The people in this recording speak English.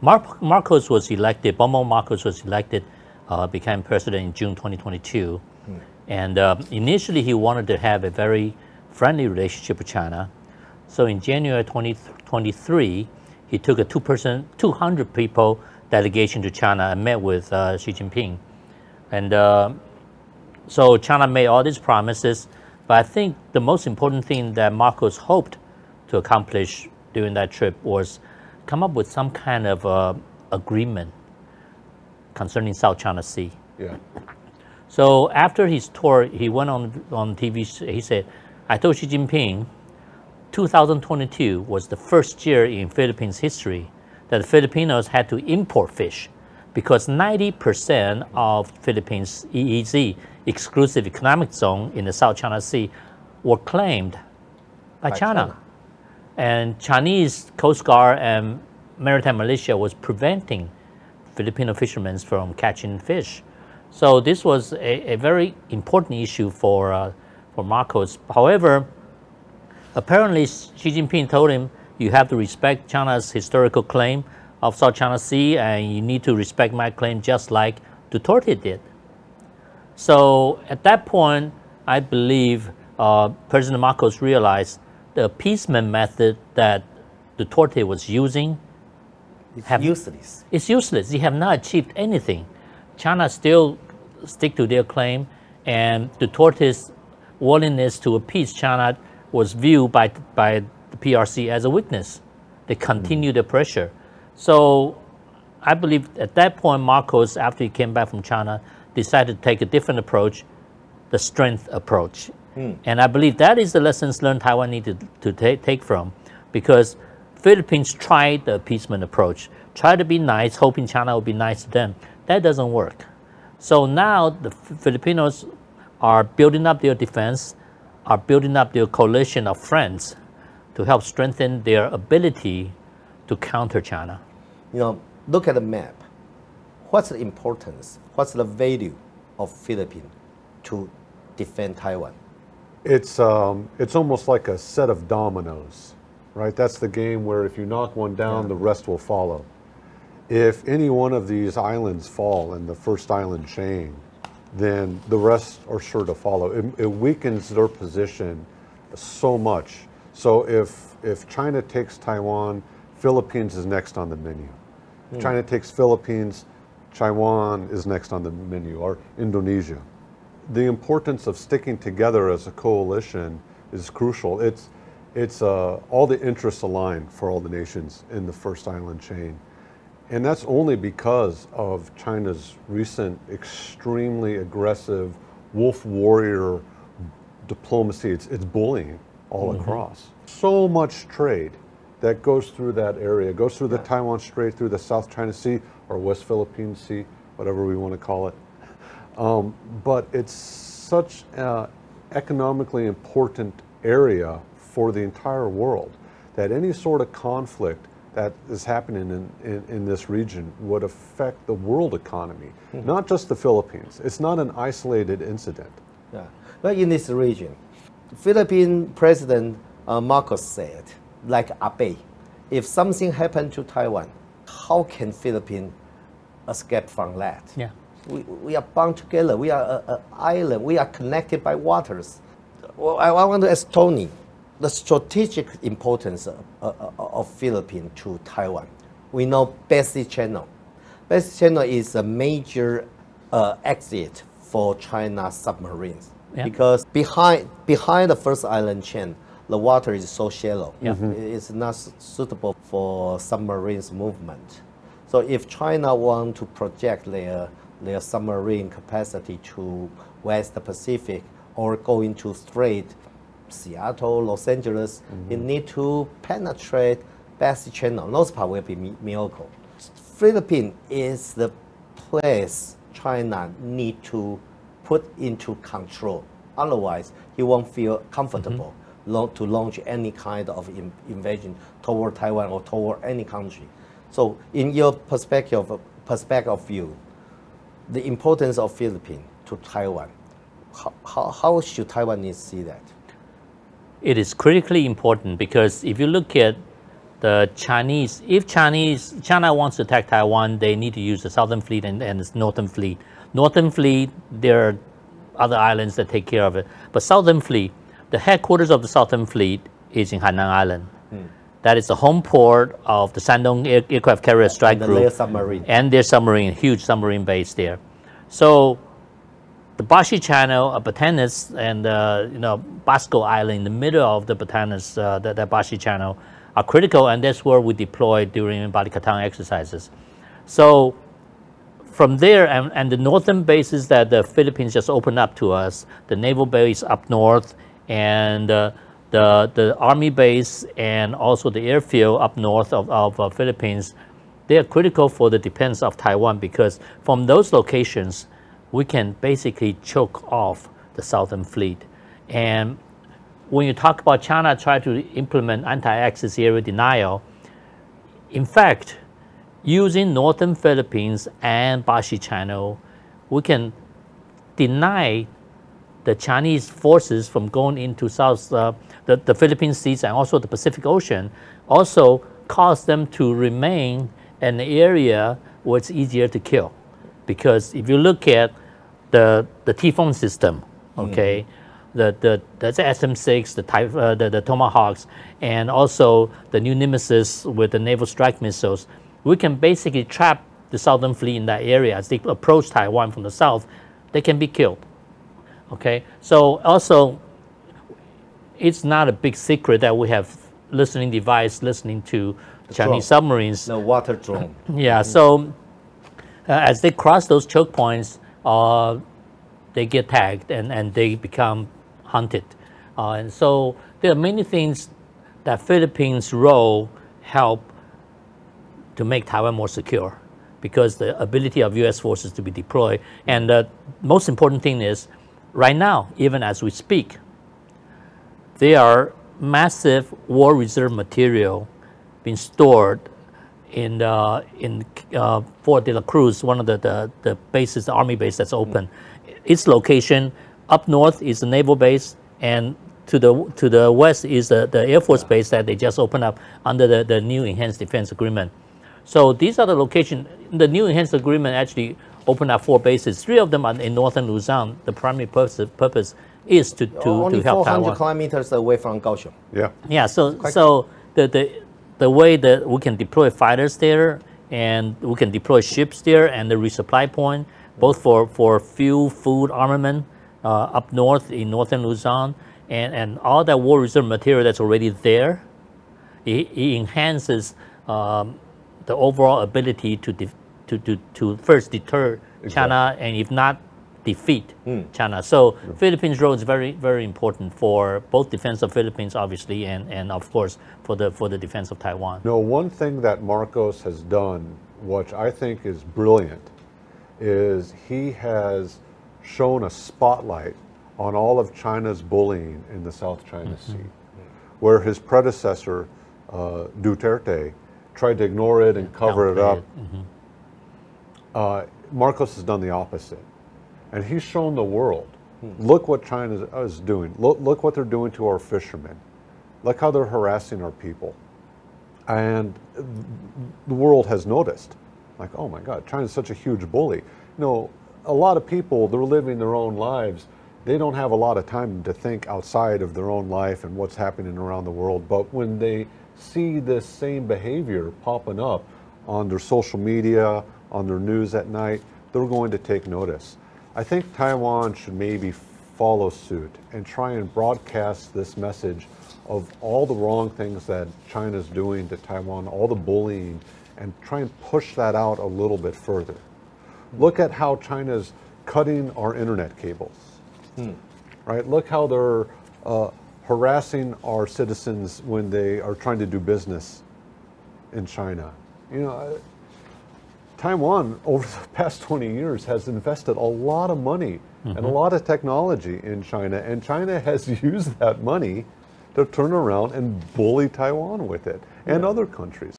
Marcos was elected, Bongbong Marcos was elected, became president in June 2022. And initially he wanted to have a very friendly relationship with China. So in January 2023, he took a 200 people delegation to China and met with Xi Jinping. And so China made all these promises, but I think the most important thing that Marcos hoped to accomplish during that trip was come up with some kind of agreement concerning South China Sea. Yeah. So after his tour, he went on TV, he said, I told Xi Jinping 2022 was the first year in Philippines history that the Filipinos had to import fish because 90% of Philippines' EEZ, exclusive economic zone in the South China Sea, were claimed by China. And Chinese Coast Guard and maritime militia was preventing Filipino fishermen from catching fish. So this was a very important issue for Marcos. However, apparently Xi Jinping told him, you have to respect China's historical claim of South China Sea, and you need to respect my claim just like Duterte did. So at that point, I believe President Marcos realized the appeasement method that Duterte was using it's useless. It's useless. They have not achieved anything. China still stick to their claim, and Duterte's willingness to appease China was viewed by the PRC as a weakness. They continue the pressure. So I believe at that point, Marcos, after he came back from China, decided to take a different approach, the strength approach. And I believe that is the lessons learned Taiwan needed to take from, because Philippines tried the appeasement approach, tried to be nice, hoping China would be nice to them. That doesn't work. So now the Filipinos are building up their defense, are building up their coalition of friends to help strengthen their ability to counter China. You know, look at the map. What's the importance? What's the value of Philippines to defend Taiwan? It's almost like a set of dominoes, right? That's the game where if you knock one down, the rest will follow. If any one of these islands fall in the first island chain, then the rest are sure to follow. It weakens their position so much. So if China takes Taiwan, Philippines is next on the menu. If China takes Philippines, Taiwan is next on the menu, or Indonesia. The importance of sticking together as a coalition is crucial. It's all the interests aligned for all the nations in the first island chain. And that's only because of China's recent extremely aggressive wolf warrior diplomacy. It's bullying all across. So much trade that goes through that area, goes through the Taiwan Strait, through the South China Sea, or West Philippine Sea, whatever we want to call it. But it's such an economically important area for the entire world that any sort of conflict that is happening in this region would affect the world economy, not just the Philippines. It's not an isolated incident. Yeah. But in this region, Philippine President Marcos said, like Abe, if something happened to Taiwan, how can Philippines escape from that? Yeah. We are bound together. We are an island. We are connected by waters. Well, I want to ask Tony, the strategic importance of Philippines to Taiwan. We know Basic Channel. Basic Channel is a major exit for China's submarines because behind the first island chain, the water is so shallow. It's not suitable for submarines movement. So if China want to project their submarine capacity to West Pacific or go into Strait, Seattle, Los Angeles, it need to penetrate Basic Channel. Those part will be miracle. Philippines is the place China need to put into control. Otherwise, he won't feel comfortable to launch any kind of invasion toward Taiwan or toward any country. So, in your perspective view, the importance of Philippines to Taiwan, how should Taiwanese see that? It is critically important because if you look at the Chinese, if China wants to attack Taiwan, they need to use the Southern Fleet and the Northern Fleet. Northern Fleet, there are other islands that take care of it. But Southern Fleet, the headquarters of the Southern Fleet is in Hainan Island. That is the home port of the Shandong Aircraft Carrier Strike Group. Their submarine. And their submarine, huge submarine base there. So the Bashi Channel, Batanes, and Basco Island in the middle of the Batanes, the Bashi Channel, are critical, and that's where we deploy during Balikatan exercises. So from there, and the northern bases that the Philippines just opened up to us, the naval base up north, and the army base, and also the airfield up north of Philippines, they are critical for the defense of Taiwan, because from those locations, we can basically choke off the Southern Fleet. And when you talk about China trying to implement anti-access area denial, in fact, using northern Philippines and Bashi Channel, we can deny the Chinese forces from going into the Philippine Seas and also the Pacific Ocean, also cause them to remain in an area where it's easier to kill. Because if you look at the Typhoon system, okay, the SM-6, the Tomahawks, and also the new Nemesis with the naval strike missiles, we can basically trap the Southern Fleet in that area. As they approach Taiwan from the south, they can be killed. Okay, so also, it's not a big secret that we have listening device listening to Chinese submarines. The water drone. Yeah, so as they cross those choke points, they get tagged and they become hunted. And so there are many things that Philippines' role help to make Taiwan more secure, because the ability of U.S. forces to be deployed. And the most important thing is, right now, even as we speak, there are massive war reserve material being stored in Fort de la Cruz, one of the bases, the army base that's open. Its location up north is the naval base, and to the west is the Air Force base that they just opened up under the new Enhanced Defense Agreement. So these are the locations. The new Enhanced Agreement actually opened up 4 bases. 3 of them are in northern Luzon. The primary purpose is to only help 400 Taiwan. kilometers away from Kaohsiung. Yeah. Yeah. So the way that we can deploy fighters there, and we can deploy ships there, and the resupply point, both for fuel, food, armament, up north in northern Luzon, and all that war reserve material that's already there, it enhances the overall ability to first deter China, and if not, defeat China. So Philippines' role is very, very important for both defense of Philippines, obviously, and of course for the defense of Taiwan. No, one thing that Marcos has done, which I think is brilliant, is he has shown a spotlight on all of China's bullying in the South China Sea, where his predecessor, Duterte, tried to ignore it and cover it up. Marcos has done the opposite. And he's shown the world, look what China is doing. Look what they're doing to our fishermen. Look how they're harassing our people. And the world has noticed, like, oh my God, China's such a huge bully. You know, a lot of people, they're living their own lives. They don't have a lot of time to think outside of their own life and what's happening around the world. But when they see this same behavior popping up on their social media, on their news at night, they're going to take notice. I think Taiwan should maybe follow suit and try and broadcast this message of all the wrong things that China's doing to Taiwan, all the bullying, and try and push that out a little bit further. Look at how China's cutting our internet cables, right? Look how they're harassing our citizens when they are trying to do business in China. You know, Taiwan, over the past 20 years, has invested a lot of money and a lot of technology in China, and China has used that money to turn around and bully Taiwan with it, and other countries.